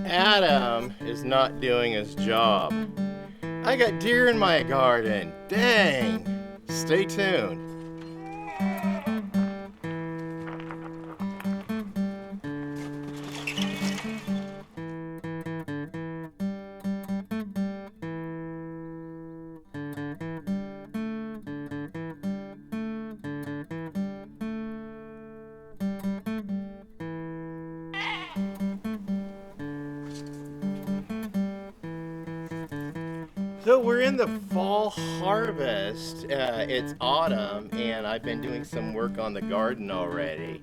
Adam is not doing his job. I got deer in my garden. Dang. Stay tuned. So we're in the fall harvest. It's autumn, and I've been doing some work on the garden already.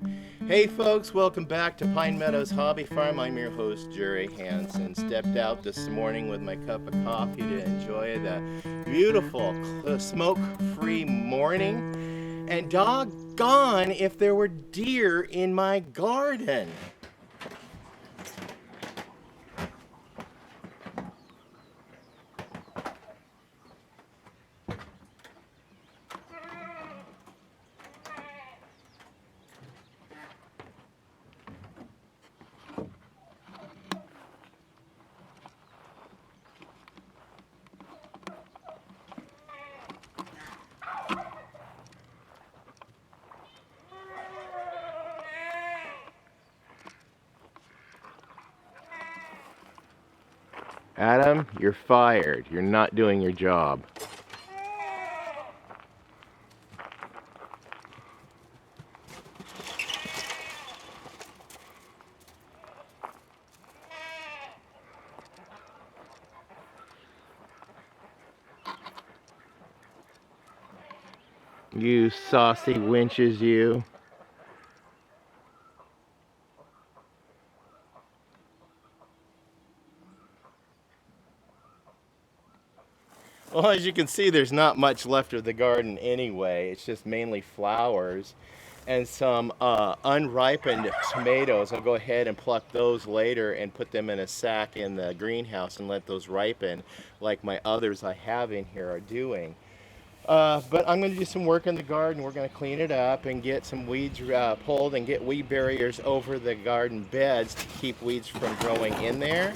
Hey folks, welcome back to Pine Meadows Hobby Farm. I'm your host, Jerry Hansen. Stepped out this morning with my cup of coffee to enjoy the beautiful smoke-free morning. And doggone if there were deer in my garden. Adam, you're fired. You're not doing your job. You saucy winches, you. Well, as you can see, there's not much left of the garden anyway. It's just mainly flowers and some unripened tomatoes. I'll go ahead and pluck those later and put them in a sack in the greenhouse and let those ripen like my others I have in here are doing. But I'm going to do some work in the garden. We're going to clean it up and get some weeds pulled and get weed barriers over the garden beds to keep weeds from growing in there.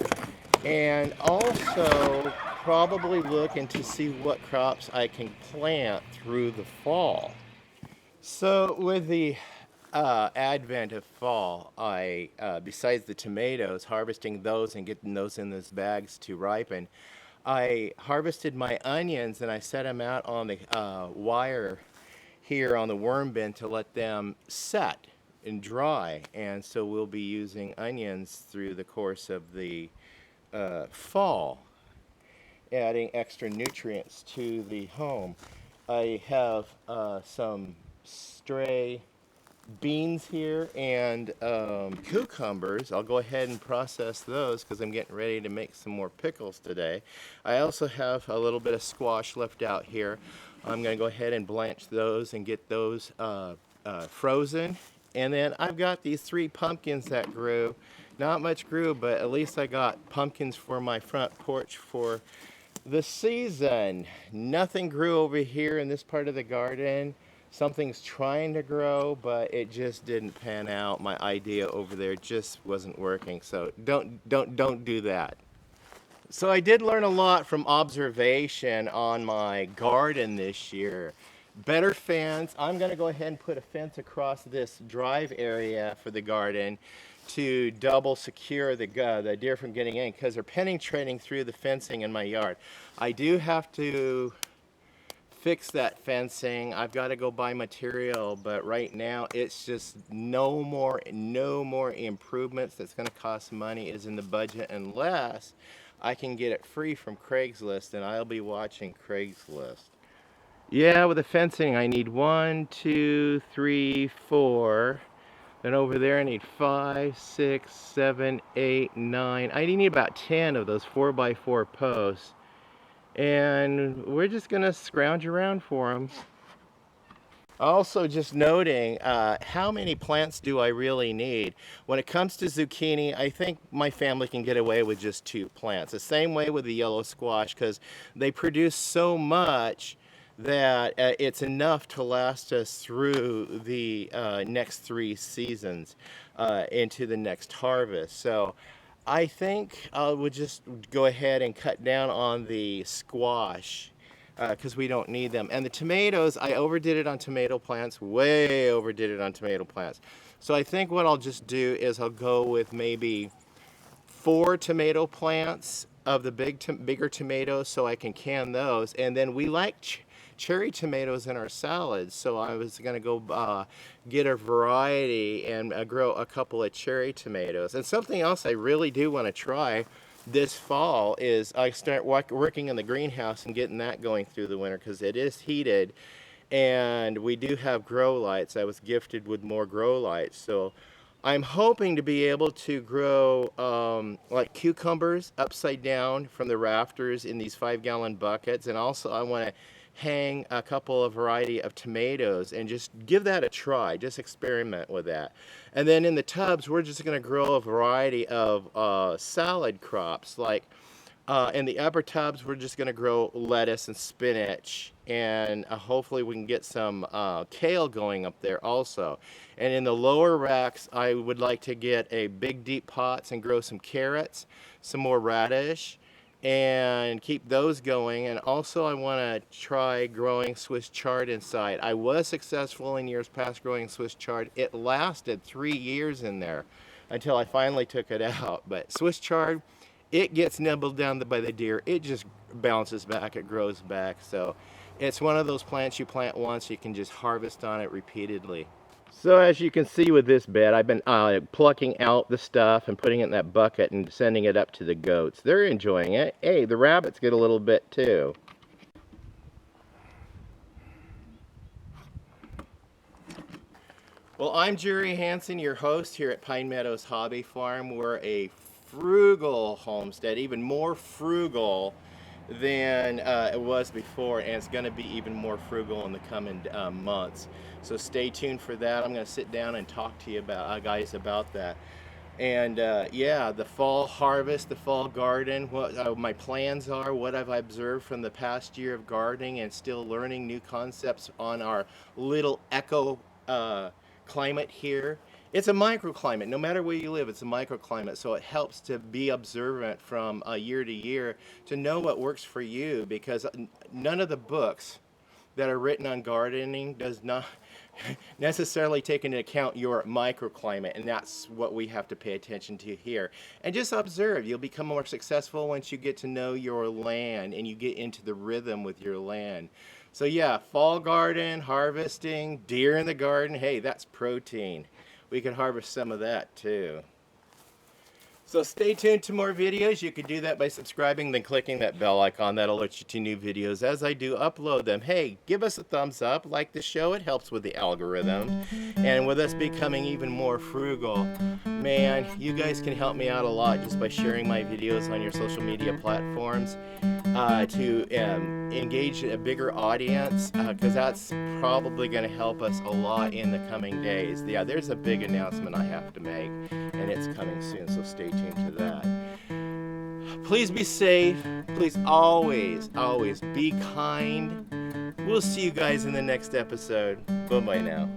And also probably looking to see what crops I can plant through the fall. So with the advent of fall, I, besides the tomatoes, harvesting those and getting those in those bags to ripen, I harvested my onions and I set them out on the wire here on the worm bin to let them set and dry. And so we'll be using onions through the course of the fall, adding extra nutrients to the home. I have some stray beans here and cucumbers. I'll go ahead and process those because I'm getting ready to make some more pickles today. I also have a little bit of squash left out here. I'm going to go ahead and blanch those and get those frozen. And then I've got these 3 pumpkins that grew. Not much grew, but at least I got pumpkins for my front porch for the season. Nothing grew over here in this part of the garden. Something's trying to grow, but it just didn't pan out. My idea over there just wasn't working. So don't do that. So I did learn a lot from observation on my garden this year. Better fence. I'm going to go ahead and put a fence across this drive area for the garden to double secure the deer from getting in because they're penetrating through the fencing in my yard. I do have to fix that fencing. I've got to go buy material, but right now it's just no more improvements that's going to cost money is in the budget unless I can get it free from Craigslist, and I'll be watching Craigslist. Yeah, with the fencing I need 1, 2, 3, 4. Then over there I need 5, 6, 7, 8, 9. I need about 10 of those 4x4 posts. And we're just gonna scrounge around for them. Also just noting, how many plants do I really need? When it comes to zucchini, I think my family can get away with just 2 plants. The same way with the yellow squash, because they produce so much that it's enough to last us through the next 3 seasons into the next harvest. So I think I would just go ahead and cut down on the squash because we don't need them. And the tomatoes, I overdid it on tomato plants, way overdid it on tomato plants. So I think what I'll just do is I'll go with maybe 4 tomato plants of the bigger tomatoes so I can can those. And then we like cherry tomatoes in our salads, so I was going to go get a variety and grow a couple of cherry tomatoes. And something else I really do want to try this fall is I start working in the greenhouse and getting that going through the winter because it is heated. And we do have grow lights. I was gifted with more grow lights, so I'm hoping to be able to grow like cucumbers upside down from the rafters in these 5-gallon buckets. And also I want to hang a couple of variety of tomatoes and just give that a try, just experiment with that. And then in the tubs, we're just going to grow a variety of salad crops. Like in the upper tubs, we're just going to grow lettuce and spinach, and hopefully we can get some kale going up there also. And in the lower racks, I would like to get a big deep pots and grow some carrots, some more radish, and keep those going. And also I want to try growing Swiss chard inside. I was successful in years past growing Swiss chard. It lasted 3 years in there until I finally took it out. But Swiss chard, it gets nibbled down by the deer. It just bounces back, it grows back. So it's one of those plants you plant once, you can just harvest on it repeatedly. So as you can see with this bed, I've been plucking out the stuff and putting it in that bucket and sending it up to the goats. They're enjoying it. Hey, the rabbits get a little bit too. Well, I'm Jerry Hansen, your host here at Pine Meadows Hobby Farm. We're a frugal homestead, even more frugal than it was before, and it's going to be even more frugal in the coming months. So stay tuned for that. I'm going to sit down and talk to you guys about that. And yeah, the fall harvest, the fall garden, what my plans are, what I've observed from the past year of gardening, and still learning new concepts on our little eco climate here. It's a microclimate. No matter where you live, it's a microclimate. So it helps to be observant from year to year to know what works for you, because none of the books that are written on gardening does not necessarily take into account your microclimate, and that's what we have to pay attention to here. And just observe. You'll become more successful once you get to know your land and you get into the rhythm with your land. So yeah, fall garden, harvesting, deer in the garden, hey, that's protein. We could harvest some of that too. So stay tuned to more videos. You can do that by subscribing, then clicking that bell icon. That'll alert you to new videos as I do upload them. Hey, give us a thumbs up, like the show. It helps with the algorithm. And with us becoming even more frugal, man, you guys can help me out a lot just by sharing my videos on your social media platforms to engage a bigger audience, because that's probably going to help us a lot in the coming days. Yeah, there's a big announcement I have to make, and it's coming soon, so stay tuned to that. Please be safe. Please always, always be kind. We'll see you guys in the next episode. Bye-bye now.